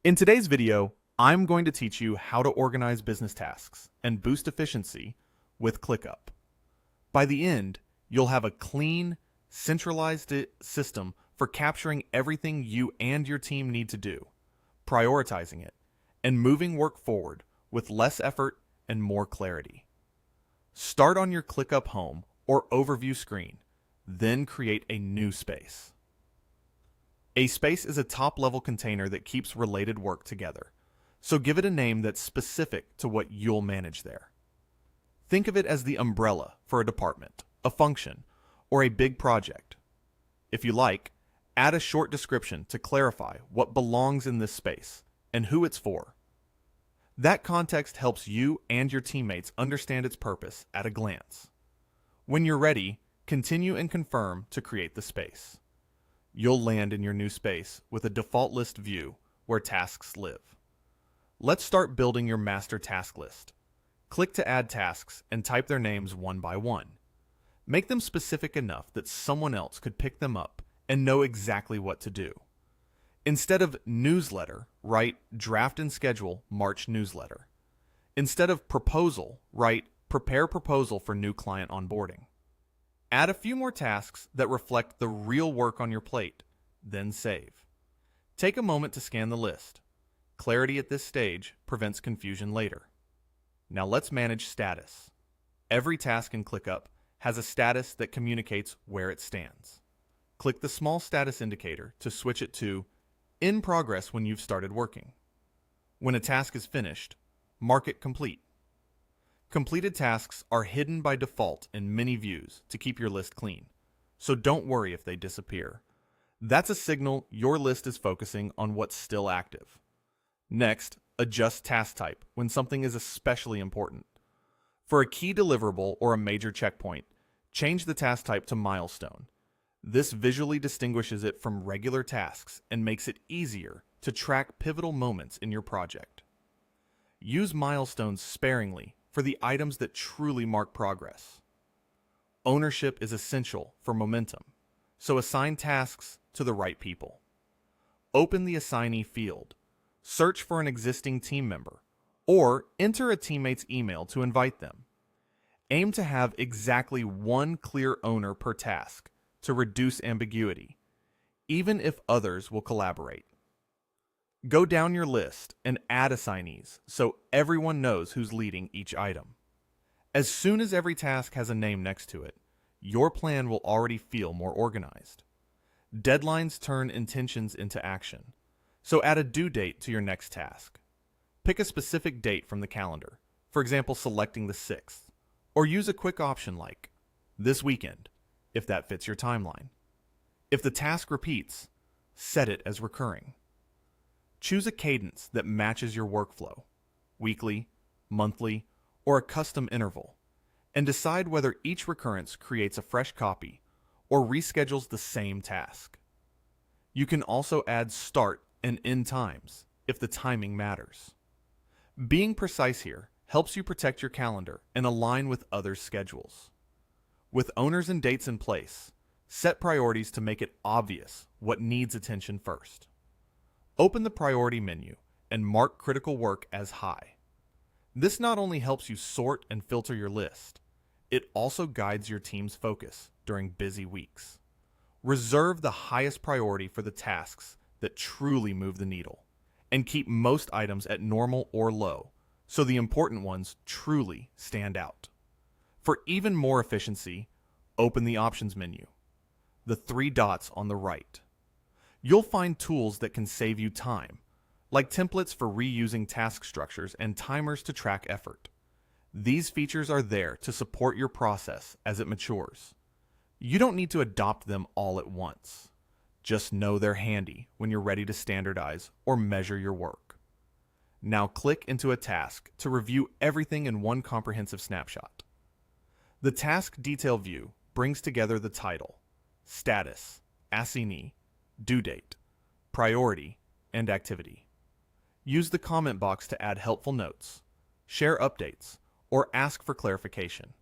In today's video, I'm going to teach you how to organize business tasks and boost efficiency with ClickUp. By the end, you'll have a clean, centralized system for capturing everything you and your team need to do, prioritizing it, and moving work forward with less effort and more clarity. Start on your ClickUp home or overview screen, then create a new space. A space is a top-level container that keeps related work together, so give it a name that's specific to what you'll manage there. Think of it as the umbrella for a department, a function, or a big project. If you like, add a short description to clarify what belongs in this space and who it's for. That context helps you and your teammates understand its purpose at a glance. When you're ready, continue and confirm to create the space. You'll land in your new space with a default list view where tasks live. Let's start building your master task list. Click to add tasks and type their names one by one. Make them specific enough that someone else could pick them up and know exactly what to do. Instead of newsletter, write draft and schedule March newsletter. Instead of proposal, write prepare proposal for new client onboarding. Add a few more tasks that reflect the real work on your plate, then save. Take a moment to scan the list. Clarity at this stage prevents confusion later. Now let's manage status. Every task in ClickUp has a status that communicates where it stands. Click the small status indicator to switch it to in progress when you've started working. When a task is finished, mark it complete. Completed tasks are hidden by default in many views to keep your list clean, so don't worry if they disappear. That's a signal your list is focusing on what's still active. Next, adjust task type when something is especially important. For a key deliverable or a major checkpoint, change the task type to milestone. This visually distinguishes it from regular tasks and makes it easier to track pivotal moments in your project. Use milestones sparingly for the items that truly mark progress. Ownership is essential for momentum, so assign tasks to the right people. Open the assignee field, search for an existing team member, or enter a teammate's email to invite them. Aim to have exactly one clear owner per task to reduce ambiguity, even if others will collaborate. Go down your list and add assignees so everyone knows who's leading each item. As soon as every task has a name next to it, your plan will already feel more organized. Deadlines turn intentions into action, so add a due date to your next task. Pick a specific date from the calendar, for example selecting the 6th, or use a quick option like this weekend, if that fits your timeline. If the task repeats, set it as recurring. Choose a cadence that matches your workflow, weekly, monthly, or a custom interval, and decide whether each recurrence creates a fresh copy or reschedules the same task. You can also add start and end times if the timing matters. Being precise here helps you protect your calendar and align with others' schedules. With owners and dates in place, set priorities to make it obvious what needs attention first. Open the priority menu and mark critical work as high. This not only helps you sort and filter your list, it also guides your team's focus during busy weeks. Reserve the highest priority for the tasks that truly move the needle, and keep most items at normal or low, so the important ones truly stand out. For even more efficiency, open the options menu, the 3 dots on the right. You'll find tools that can save you time, like templates for reusing task structures and timers to track effort. These features are there to support your process as it matures. You don't need to adopt them all at once. Just know they're handy when you're ready to standardize or measure your work. Now click into a task to review everything in one comprehensive snapshot. The task detail view brings together the title, status, assignee, due date, priority, and activity. Use the comment box to add helpful notes, share updates, or ask for clarification.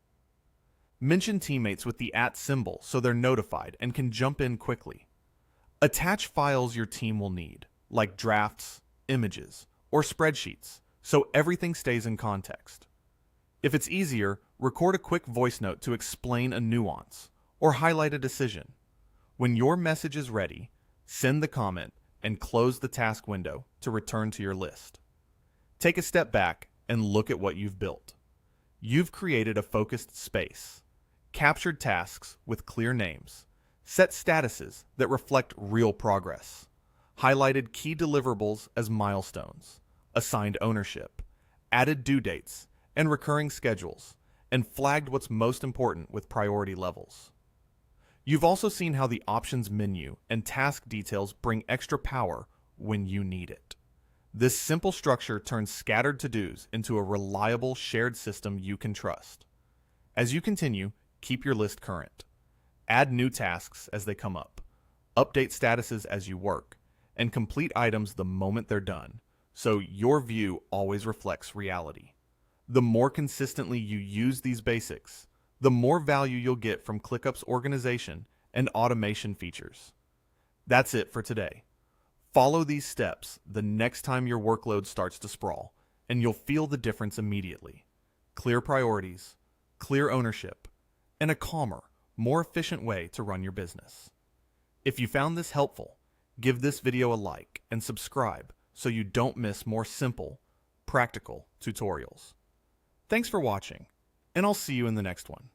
Mention teammates with the @ symbol so they're notified and can jump in quickly. Attach files your team will need, like drafts, images, or spreadsheets, so everything stays in context. If it's easier, record a quick voice note to explain a nuance or highlight a decision. When your message is ready, send the comment and close the task window to return to your list. Take a step back and look at what you've built. You've created a focused space, captured tasks with clear names, set statuses that reflect real progress, highlighted key deliverables as milestones, assigned ownership, added due dates and recurring schedules, and flagged what's most important with priority levels. You've also seen how the options menu and task details bring extra power when you need it. This simple structure turns scattered to-dos into a reliable shared system you can trust. As you continue, keep your list current. Add new tasks as they come up, update statuses as you work, and complete items the moment they're done, so your view always reflects reality. The more consistently you use these basics, the more value you'll get from ClickUp's organization and automation features. That's it for today. Follow these steps the next time your workload starts to sprawl, and you'll feel the difference immediately. Clear priorities, clear ownership, and a calmer, more efficient way to run your business. If you found this helpful, give this video a like and subscribe so you don't miss more simple, practical tutorials. Thanks for watching, and I'll see you in the next one.